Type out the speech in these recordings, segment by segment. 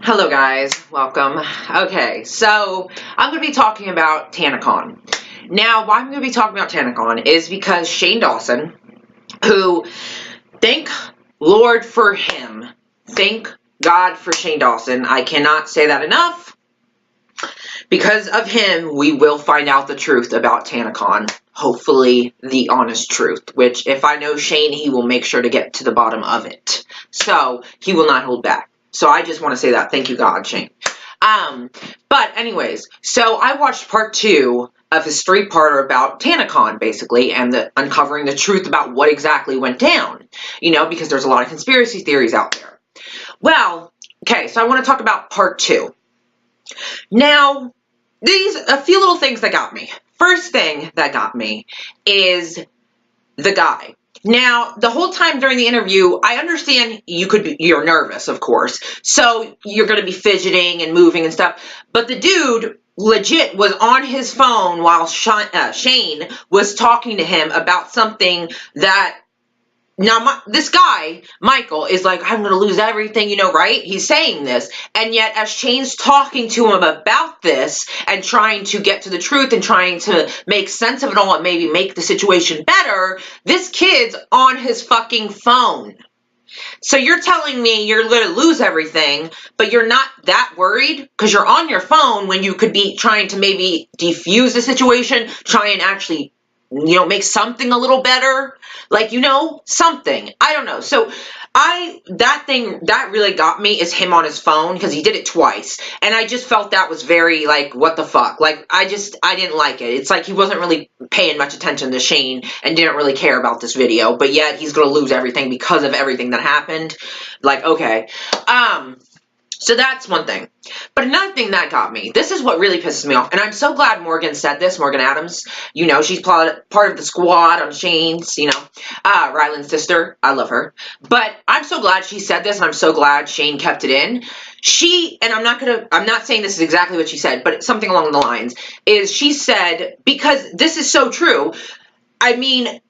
Hello guys, welcome. Okay, so I'm going to be talking about tanacon. Now, why I'm going to be talking about tanacon is because Shane Dawson, who, thank Lord for him, thank God for Shane Dawson, I cannot say that enough. Because of him, we will find out the truth about tanacon. Hopefully, the honest truth, which if I know Shane, he will make sure to get to the bottom of it. So, he will not hold back. So I just want to say that. Thank you, God, Shane. But anyways, so I watched part 2 of his 3-parter about tanacon, basically, and uncovering the truth about what exactly went down. You know, because there's a lot of conspiracy theories out there. Well, okay, so I want to talk about part 2. Now, a few little things that got me. First thing that got me is the guy. Now, the whole time during the interview, I understand you're nervous, of course, so you're going to be fidgeting and moving and stuff, but the dude legit was on his phone while Shane was talking to him about something that, now this guy, Michael, is like, I'm going to lose everything, you know, right? He's saying this, and yet as Shane's talking to him about this and trying to get to the truth and trying to make sense of it all and maybe make the situation better, this kid's on his fucking phone. So you're telling me you're going to lose everything, but you're not that worried because you're on your phone when you could be trying to maybe defuse the situation, try and actually, you know, make something a little better, like, you know, something. I don't know. So that really got me is him on his phone because he did it twice. And I just felt that was very, like, what the fuck? Like, I didn't like it. It's like he wasn't really paying much attention to Shane and didn't really care about this video, but yet he's going to lose everything because of everything that happened. Like, okay. So that's one thing. But another thing that got me, this is what really pisses me off, and I'm so glad Morgan said this, Morgan Adams. You know, she's part of the squad on Shane's, you know, Ryland's sister. I love her. But I'm so glad she said this, and I'm so glad Shane kept it in. And I'm not saying this is exactly what she said, but something along the lines, is she said, because this is so true, I mean,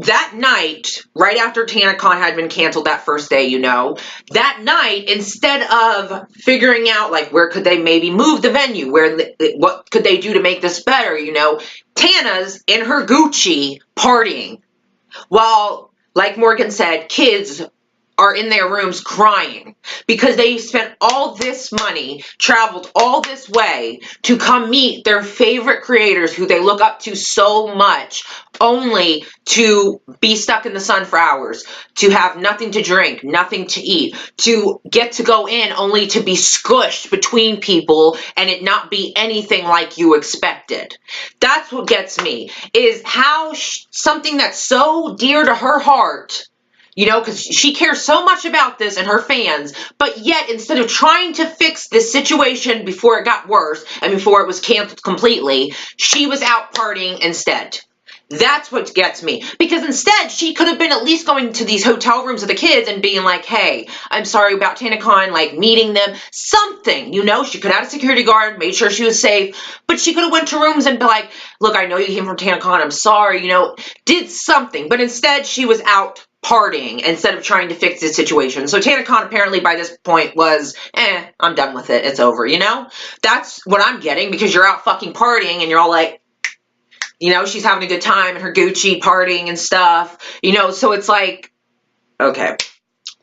that night, right after tanacon had been canceled that first day, you know, that night, instead of figuring out, like, where could they maybe move the venue, what could they do to make this better, you know, Tana's in her Gucci partying, while, like Morgan said, kids are in their rooms crying because they spent all this money, traveled all this way to come meet their favorite creators who they look up to so much, only to be stuck in the sun for hours, to have nothing to drink, nothing to eat, to get to go in only to be squished between people and it not be anything like you expected. That's what gets me, is how something that's so dear to her heart, you know, because she cares so much about this and her fans, but yet instead of trying to fix this situation before it got worse and before it was canceled completely, she was out partying instead. That's what gets me. Because instead, she could have been at least going to these hotel rooms with the kids and being like, hey, I'm sorry about tanacon, like meeting them, something, you know. She could have had a security guard, made sure she was safe, but she could have went to rooms and be like, look, I know you came from tanacon, I'm sorry, you know, did something. But instead, she was out partying instead of trying to fix the situation. So tanacon apparently by this point was, I'm done with it, it's over, you know? That's what I'm getting, because you're out fucking partying and you're all like, you know, she's having a good time in her Gucci partying and stuff, you know, so it's like, okay.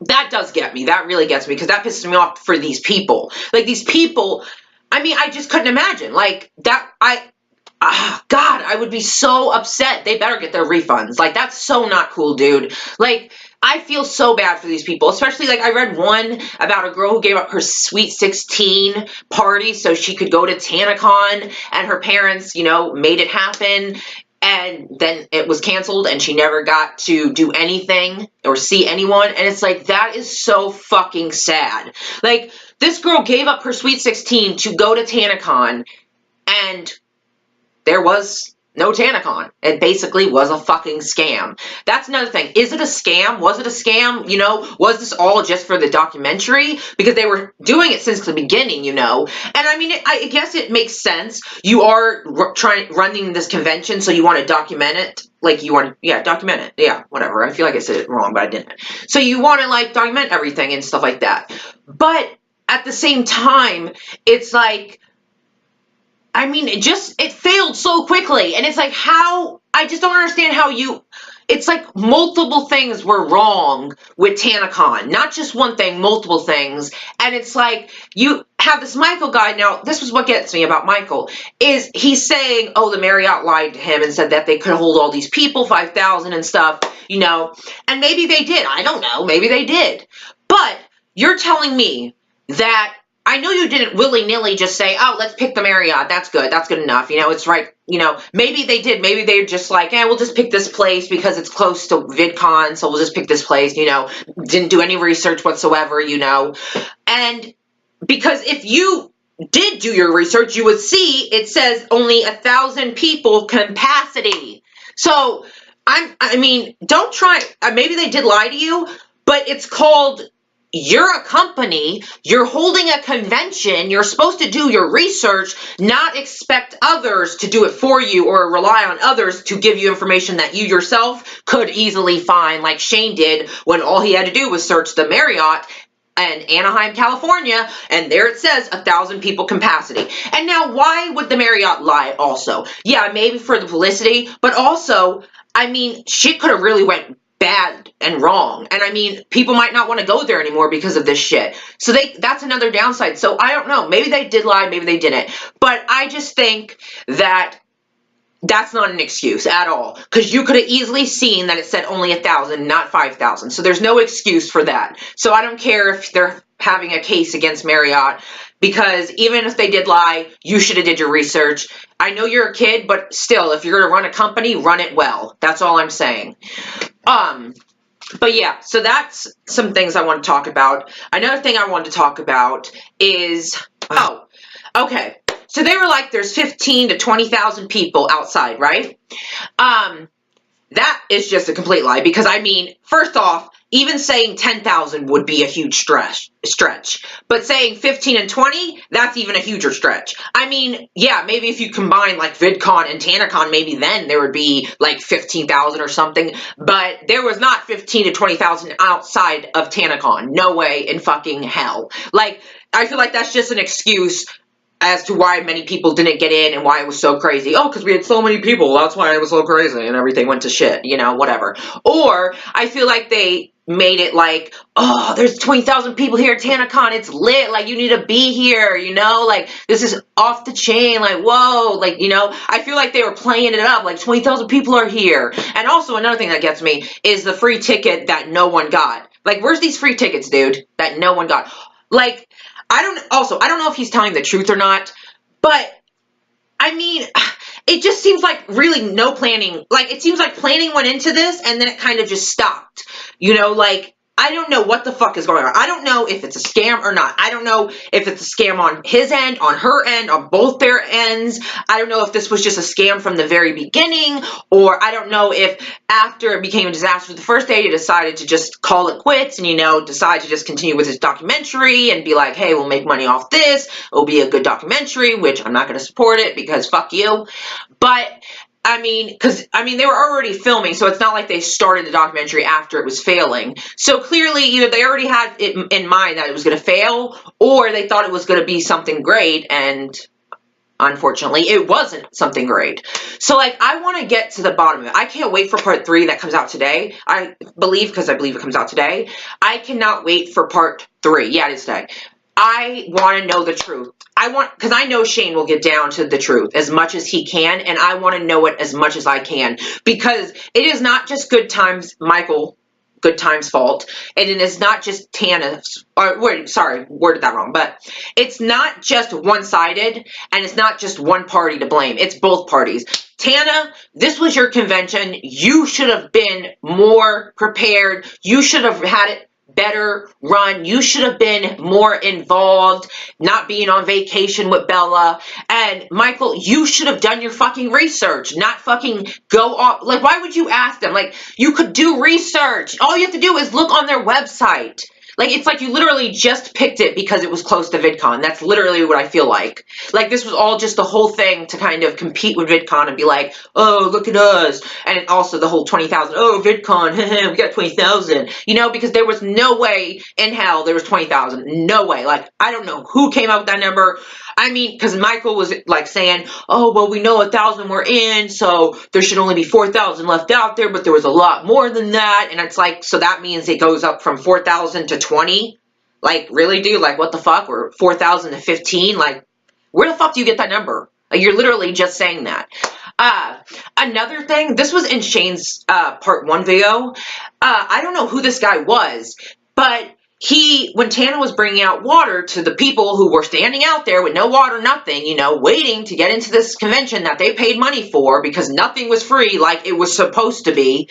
That does get me. That really gets me, because that pisses me off for these people. Like, these people, I mean, I just couldn't imagine. Like, that, God, I would be so upset. They better get their refunds. Like, that's so not cool, dude. Like, I feel so bad for these people, especially, like, I read one about a girl who gave up her sweet 16 party so she could go to tanacon, and her parents, you know, made it happen, and then it was canceled, and she never got to do anything or see anyone, and it's like, that is so fucking sad. Like, this girl gave up her sweet 16 to go to tanacon, and there was no tanacon. It basically was a fucking scam. That's another thing. Is it a scam? Was it a scam? You know, was this all just for the documentary? Because they were doing it since the beginning, you know. And I mean, I guess it makes sense. You are running this convention, so you want to document it. Like, you want to, document it. Yeah, whatever. I feel like I said it wrong, but I didn't. So you want to, like, document everything and stuff like that. But at the same time, it's like, I mean, it failed so quickly. And it's like, I just don't understand how it's like multiple things were wrong with tanacon. Not just one thing, multiple things. And it's like, you have this Michael guy. Now, this was what gets me about Michael, is he's saying, oh, the Marriott lied to him and said that they could hold all these people, 5,000 and stuff, and maybe they did. I don't know. Maybe they did. But you're telling me that, I know you didn't willy-nilly just say, oh, let's pick the Marriott. That's good. That's good enough. It's right. Maybe they did. Maybe they're just like, we'll just pick this place because it's close to VidCon, so we'll just pick this place, didn't do any research whatsoever, And because if you did do your research, you would see it says only 1,000 people capacity. So, don't try. Maybe they did lie to you, but it's called, you're a company, you're holding a convention, you're supposed to do your research, not expect others to do it for you or rely on others to give you information that you yourself could easily find, like Shane did when all he had to do was search the Marriott in Anaheim, California, and there it says 1,000 people capacity. And now, why would the Marriott lie also? Yeah, maybe for the publicity, but also, shit could have really went bad and wrong. And people might not want to go there anymore because of this shit. So that's another downside. So I don't know. Maybe they did lie, maybe they didn't. But I just think that that's not an excuse at all. Because you could have easily seen that it said only 1,000, not 5,000. So there's no excuse for that. So I don't care if they're having a case against Marriott, because even if they did lie, you should have did your research. I know you're a kid, but still, if you're going to run a company, run it well. That's all I'm saying. But yeah, so that's some things I want to talk about. Another thing I want to talk about is, okay. So they were like, there's 15 to 20,000 people outside, right? That is just a complete lie, because first off, even saying 10,000 would be a huge stretch. But saying 15 and 20, that's even a huger stretch. Yeah, maybe if you combine like VidCon and tanacon, maybe then there would be like 15,000 or something. But there was not 15 to 20,000 outside of tanacon. No way in fucking hell. Like, I feel like that's just an excuse as to why many people didn't get in and why it was so crazy. Oh, because we had so many people, that's why it was so crazy, and everything went to shit, whatever. Or, I feel like they made it like, oh, there's 20,000 people here at tanacon, it's lit, like, you need to be here, like, this is off the chain, like, whoa, like, I feel like they were playing it up, like, 20,000 people are here. And also, another thing that gets me is the free ticket that no one got. Like, where's these free tickets, dude, that no one got? Like, I don't know if he's telling the truth or not, but, it just seems like really no planning. Like, it seems like planning went into this, and then it kind of just stopped. Like, I don't know what the fuck is going on. I don't know if it's a scam or not. I don't know if it's a scam on his end, on her end, on both their ends. I don't know if this was just a scam from the very beginning, or I don't know if after it became a disaster the first day, he decided to just call it quits and, decide to just continue with his documentary and be like, hey, we'll make money off this. It'll be a good documentary, which I'm not going to support it because fuck you. But because they were already filming, so it's not like they started the documentary after it was failing. So clearly, either they already had it in mind that it was going to fail, or they thought it was going to be something great, and unfortunately, it wasn't something great. So, like, I want to get to the bottom of it. I can't wait for part 3 that comes out today. I believe it comes out today. I cannot wait for part 3. Yeah, it is today. I want to know the truth. Because I know Shane will get down to the truth as much as he can, and I want to know it as much as I can, because it is not just Good Times fault, and it is not just Tana's, worded that wrong, but it's not just one-sided, and it's not just one party to blame. It's both parties. Tana, this was your convention. You should have been more prepared. You should have had it better run. You should have been more involved, not being on vacation with Bella. And Michael, you should have done your fucking research, not fucking go off. Like, why would you ask them? Like, you could do research. All you have to do is look on their website. Like, it's like you literally just picked it because it was close to VidCon. That's literally what I feel like. Like, this was all just the whole thing to kind of compete with VidCon and be like, oh, look at us. And also the whole 20,000, oh, VidCon, we got 20,000. You know, because there was no way in hell there was 20,000. No way. Like, I don't know who came up with that number. I mean, because Michael was like saying, oh, well, we know 1,000 were in, so there should only be 4,000 left out there, but there was a lot more than that. And it's like, so that means it goes up from 4,000 to 20? Like, really, dude? Like, what the fuck? Or 4,000 to 15? Like, where the fuck do you get that number? Like, you're literally just saying that. Another thing, this was in Shane's part 1 video. I don't know who this guy was, but when Tana was bringing out water to the people who were standing out there with no water, nothing, you know, waiting to get into this convention that they paid money for because nothing was free like it was supposed to be,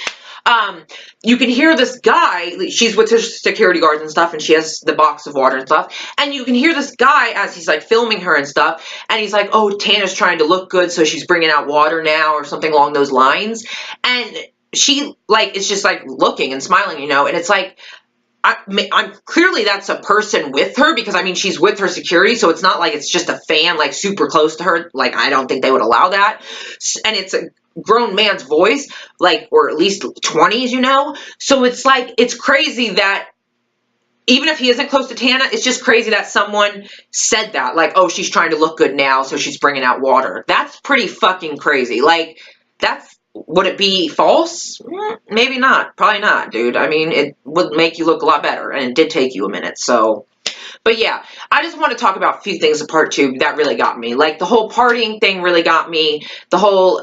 you can hear this guy, she's with her security guards and stuff, and she has the box of water and stuff, and you can hear this guy as he's like filming her and stuff, and he's like, oh, Tana's trying to look good, so she's bringing out water now, or something along those lines, and she, like, is just like looking and smiling, you know, and it's like, I'm clearly that's a person with her, because I mean she's with her security, so it's not like it's just a fan like super close to her. Like, I don't think they would allow that, and it's a grown man's voice, like, or at least 20s, you know. So it's like, it's crazy that even if he isn't close to Tana, it's just crazy that someone said that, like, oh, she's trying to look good now, so she's bringing out water. That's pretty fucking crazy. Like, would it be false? Maybe not. Probably not, dude. I mean, it would make you look a lot better, and it did take you a minute, so. But yeah, I just want to talk about a few things in part 2 that really got me. Like, the whole partying thing really got me. The whole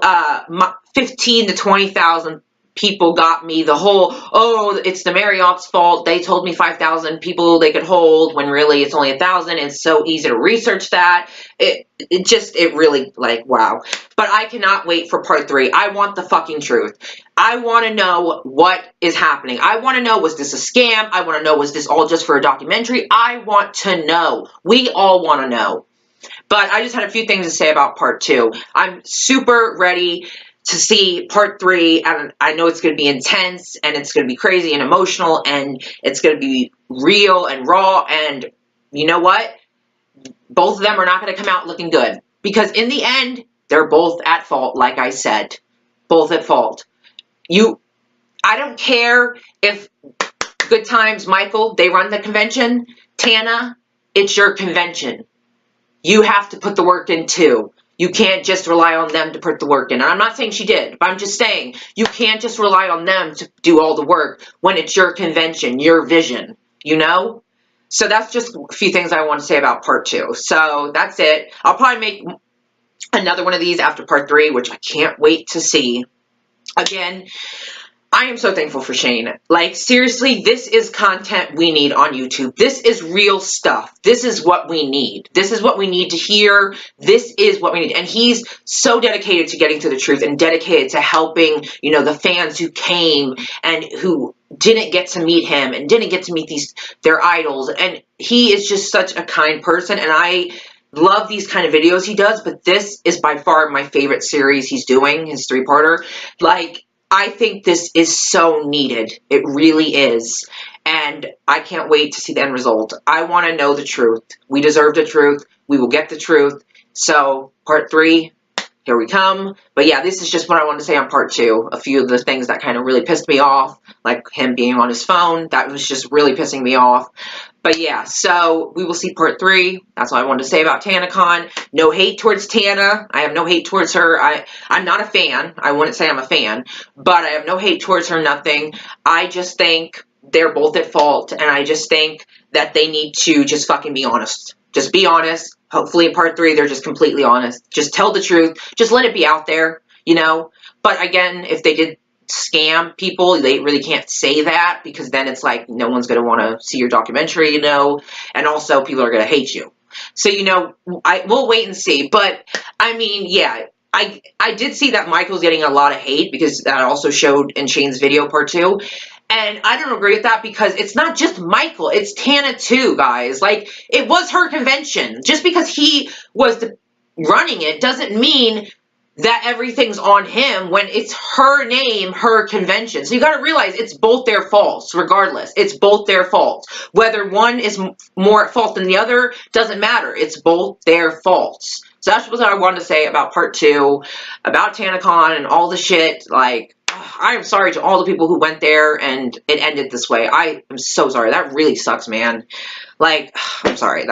15 to 20,000 people got me. The whole, oh, it's the Marriott's fault. They told me 5,000 people they could hold when really it's only 1,000. It's so easy to research that. It really, like, wow. But I cannot wait for part 3. I want the fucking truth. I want to know what is happening. I want to know, was this a scam? I want to know, was this all just for a documentary? I want to know. We all want to know. But I just had a few things to say about part 2. I'm super ready to see part 3, and I know it's going to be intense, and it's going to be crazy and emotional, and it's going to be real and raw, and you know what? Both of them are not going to come out looking good, because in the end, they're both at fault, like I said. Both at fault. I don't care if Good Times, Michael, they run the convention. Tana, it's your convention. You have to put the work in too. You can't just rely on them to put the work in. And I'm not saying she did, but I'm just saying you can't just rely on them to do all the work when it's your convention, your vision, you know? So that's just a few things I want to say about part 2. So that's it. I'll probably make another one of these after part 3, which I can't wait to see. Again, I am so thankful for Shane. Like, seriously, this is content we need on YouTube. This is real stuff. This is what we need. This is what we need to hear. This is what we need. And he's so dedicated to getting to the truth and dedicated to helping, you know, the fans who came and who didn't get to meet him and didn't get to meet their idols. And he is just such a kind person. And I love these kind of videos he does. But this is by far my favorite series he's doing, his 3-parter. Like, I think this is so needed. It really is. And I can't wait to see the end result. I want to know the truth. We deserve the truth. We will get the truth. So, part 3, here we come. But yeah, this is just what I want to say on part 2. A few of the things that kind of really pissed me off. Like him being on his phone. That was just really pissing me off. But yeah, so we will see part 3. That's all I wanted to say about TanaCon. No hate towards Tana. I have no hate towards her. I'm not a fan. I wouldn't say I'm a fan. But I have no hate towards her, nothing. I just think they're both at fault. And I just think that they need to just fucking be honest. Just be honest. Hopefully in part 3, they're just completely honest. Just tell the truth. Just let it be out there, you know. But again, if they did scam people, they really can't say that, because then it's like no one's going to want to see your documentary, you know, and also people are going to hate you. So, you know, we'll wait and see. But I mean, yeah, I did see that Michael's getting a lot of hate, because that also showed in Shane's video part 2. And I don't agree with that, because it's not just Michael, it's Tana too, guys. Like, it was her convention. Just because he was running it doesn't mean that everything's on him when it's her name, her convention. So you got to realize it's both their faults, regardless. It's both their faults. Whether one is more at fault than the other doesn't matter. It's both their faults. So that's what I wanted to say about part 2, about TanaCon and all the shit. Like, I am sorry to all the people who went there and it ended this way. I am so sorry. That really sucks, man. Like, I'm sorry.